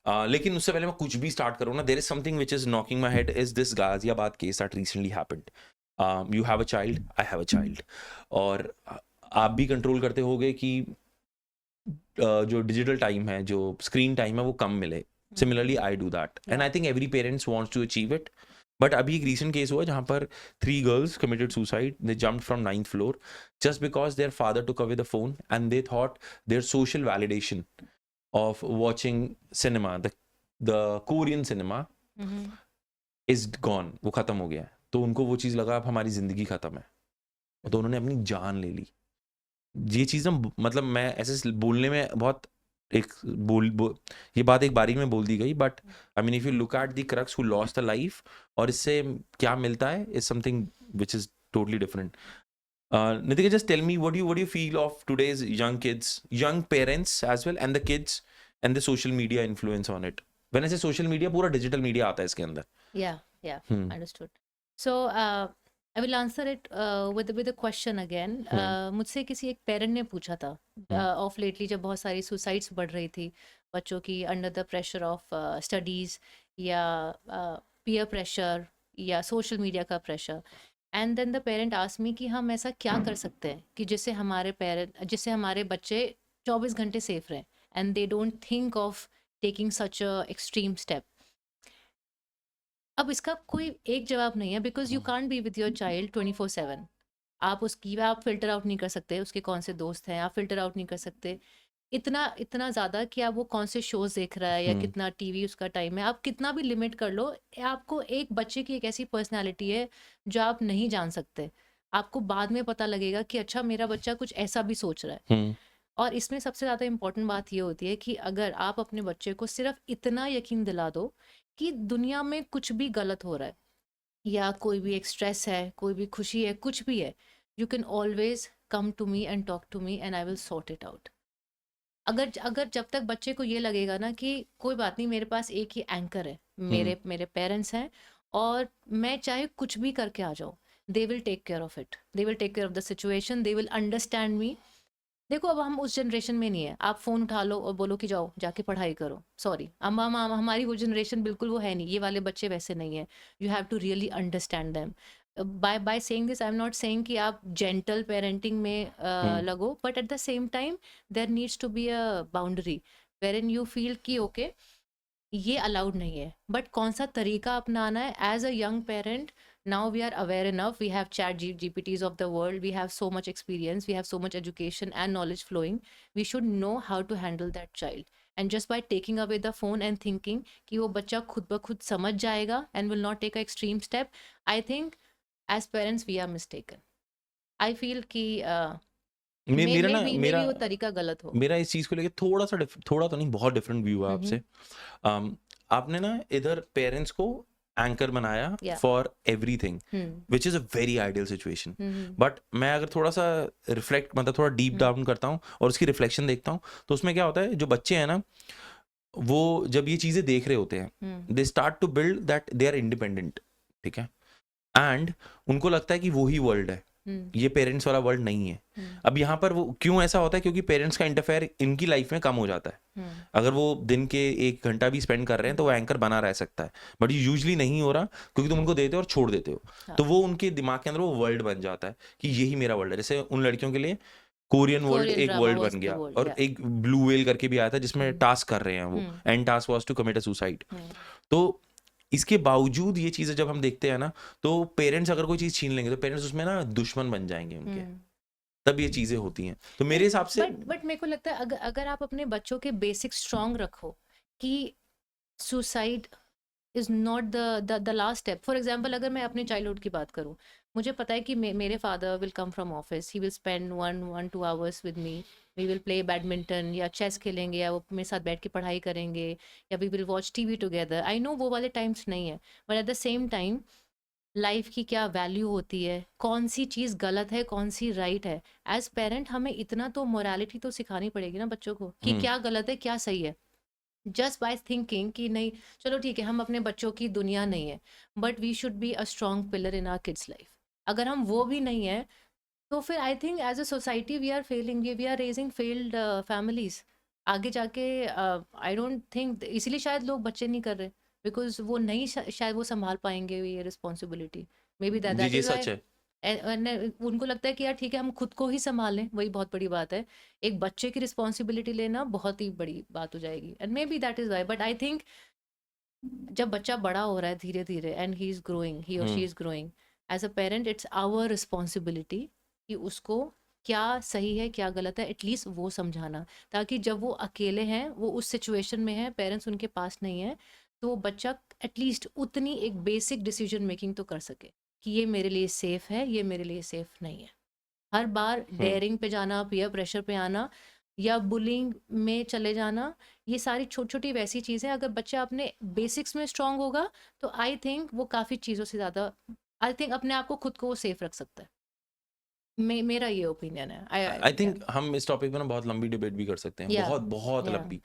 लेकिन उससे पहले मैं कुछ भी स्टार्ट करूँ ना, there is something which is knocking my head, is this Ghaziabad case that recently happened. You have a child, I have a child, और आप भी कंट्रोल करते होगे कि जो डिजिटल टाइम है, जो स्क्रीन टाइम है, वो कम मिले. Similarly I do that, and I think every parents wants to achieve it. But अभी एक रीसेंट केस हुआ जहां पर 3 girls committed suicide. They jumped from 9th floor just because their father took away the phone and they thought their social validation of watching cinema, the Korean cinema, is gone. वो खत्म हो गया है. तो उनको वो चीज़ लगा अब हमारी ज़िंदगी खत्म है. तो उन्होंने अपनी जान ले ली. ये चीज़ ना, मतलब मैं ऐसे बोलने में बहुत एक ये बात एक बारी में बोल दी गई, but I mean if you look at the crux who lost the life, और इससे क्या मिलता है, is something which is totally different. Nitika, just tell me, what do you feel of today's young kids, young parents as well, and the kids and the social media influence on it? When I say social media, पूरा digital media आता है इसके अंदर. Yeah, understood. So I will answer it with a question again. मुझसे किसी एक parent ने पूछा था ऑफ लेटली, जब बहुत सारी सुसाइड्स बढ़ रही थी बच्चों की under the pressure of studies या पीयर प्रेशर या सोशल मीडिया का pressure. And then the parent asked me कि हम ऐसा क्या कर सकते हैं कि जिससे हमारे बच्चे 24 घंटे सेफ रहें and they don't think of taking such a extreme step. अब इसका कोई एक जवाब नहीं है, because you can't be with your child 24/7. आप फिल्टर आउट नहीं कर सकते उसके कौन से दोस्त हैं, आप फिल्टर आउट नहीं कर सकते इतना इतना ज़्यादा कि आप वो कौन से शोज देख रहा है या कितना टीवी उसका टाइम है. आप कितना भी लिमिट कर लो, आपको एक बच्चे की एक ऐसी पर्सनैलिटी है जो आप नहीं जान सकते. आपको बाद में पता लगेगा कि अच्छा मेरा बच्चा कुछ ऐसा भी सोच रहा है. और इसमें सबसे ज़्यादा इम्पोर्टेंट बात ये होती है कि अगर आप अपने बच्चे को सिर्फ इतना यकीन दिला दो कि दुनिया में कुछ भी गलत हो रहा है या कोई भी एक स्ट्रेस है, कोई भी खुशी है, कुछ भी है, you can always come to me and talk to me and I will sort it out. अगर अगर जब तक बच्चे को ये लगेगा ना कि कोई बात नहीं, मेरे पास एक ही एंकर है, मेरे पेरेंट्स हैं, और मैं चाहे कुछ भी करके आ जाऊँ, they will take care of it, they will take care of the situation, they will understand me. देखो अब हम उस जनरेशन में नहीं है, आप फ़ोन उठा लो और बोलो कि जाओ जाके पढ़ाई करो. सॉरी, हमारी वो जनरेशन बिल्कुल वो है नहीं, ये वाले बच्चे वैसे नहीं है. You have to really understand them. By saying this I am not saying कि आप जेंटल पेरेंटिंग में लगो, but at the same time there needs to be a boundary where in you feel कि ओके ये allowed नहीं है. But कौन सा तरीका अपनाना है as a young parent, now we are aware enough, we have GPTs of the world, we have so much experience, we have so much education and knowledge flowing. We should know how to handle that child, and just by taking away the phone and thinking कि वो बच्चा खुद ब खुद समझ जाएगा and will not take an extreme step, I think as parents we are mistaken. I feel कि मेरा ना maybe वो तरीका गलत हो. मेरा इस चीज़ को लेके थोड़ा तो नहीं, बहुत डिफरेंट व्यू है आपसे. आपने ना इधर पेरेंट्स को एंकर बनाया for everything, which is a very ideal situation. But मैं अगर थोड़ा सा रिफ्लेक्ट, मतलब थोड़ा डीप डाउन करता हूँ और उसकी रिफ्लेक्शन देखता हूँ, तो उसमें क्या होता है, जो बच्चे हैं ना, वो जब ये चीज़ें देख रहे होते हैं, they start to build that they are independent. ठीक है. एंड उनको लगता है कि वो ही वर्ल्ड है, ये पेरेंट्स वाला वर्ल्ड नहीं है. अब यहाँ पर वो क्यों ऐसा होता है, क्योंकि पेरेंट्स का इंटरफेयर इनकी लाइफ में कम हो जाता है. अगर वो दिन के 1 घंटा भी स्पेंड कर रहे हैं तो वो एंकर बना रह सकता है, बट ये यूजुअली नहीं हो रहा, क्योंकि तुम उनको देते हो और छोड़ देते हो. तो वो उनके दिमाग के अंदर वो वर्ल्ड बन जाता है कि यही मेरा वर्ल्ड है. जैसे उन लड़कियों के लिए कोरियन वर्ल्ड एक वर्ल्ड बन गया, और एक ब्लू वेल करके भी आया था जिसमें टास्क कर रहे हैं वो, and task was to commit a suicide. तो इसके बावजूद ये चीजें जब हम देखते हैं ना, तो पेरेंट्स अगर कोई चीज छीन लेंगे तो पेरेंट्स उसमें ना दुश्मन बन जाएंगे उनके. तब ये चीजें होती हैं. तो मेरे हिसाब से बट मेरे को लगता है अगर आप अपने बच्चों के बेसिक स्ट्रांग रखो कि suicide is not the last step. For example अगर मैं अपने चाइल्डहुड की बात करूँ, मुझे पता है कि मेरे father will come from office, he will spend 1-2 hours with me, we will play badminton या चेस खेलेंगे, या वो मेरे साथ बैठ के पढ़ाई करेंगे, या we will watch TV together. I know वो वाले टाइम्स नहीं है, but at the same time life की क्या वैल्यू होती है, कौन सी चीज़ गलत है, कौन सी राइट है. एज पेरेंट हमें इतना तो मोरालिटी तो सिखानी पड़ेगी ना बच्चों को कि क्या गलत है क्या सही है. जस्ट बाय थिंकिंग कि नहीं चलो ठीक है हम अपने बच्चों की दुनिया नहीं है, but we should be a strong pillar in our kids life. अगर हम वो भी नहीं है तो फिर I think as a society we are failing, we are raising failed families. आगे जाके आई डोंट थिंक, इसीलिए शायद लोग बच्चे नहीं कर रहे, बिकॉज़ वो नहीं शायद वो सँभाल पाएँगे ये रिस्पॉन्सिबिलिटी। मे बी दैट जी, दैट जी, इज़ सच व्हाई है। उनको लगता है कि यार ठीक है हम खुद को ही सँभाल लें, वही बहुत बड़ी बात है। एक बच्चे की रिस्पॉन्सिबिलिटी लेना बहुत ही बड़ी बात हो जाएगी, and maybe that is why, but I think जब बच्चा बड़ा हो रहा है धीरे-धीरे and he is growing, he और शी हुँ, is growing, as a parent it's our responsibility कि उसको क्या सही है, क्या गलत है, एटलीस्ट वो समझाना। ताकि जब वो अकेले हैं, वो उस सिचुएशन में हैं, पेरेंट्स उनके पास नहीं है, तो वो बच्चा एटलीस्ट उतनी एक बेसिक डिसीजन मेकिंग तो कर सके कि ये मेरे लिए सेफ है, ये मेरे लिए सेफ नहीं है। हर बार हुँ। डेयरिंग पे जाना, पीयर प्रेशर पे आना या बुलिंग में चले जाना, ये सारी छोटी-छोटी वैसी चीज़ें अगर बच्चा अपने बेसिक्स में स्ट्रॉन्ग होगा, तो आई थिंक वो काफ़ी चीज़ों से ज़्यादा आई थिंक अपने आप को खुद को वो सेफ रख सकता है। मेरा ये ओपिनियन है। आई आई या थिंक हम इस टॉपिक पे ना बहुत लंबी डिबेट भी कर सकते हैं, या बहुत, बहुत या लंबी।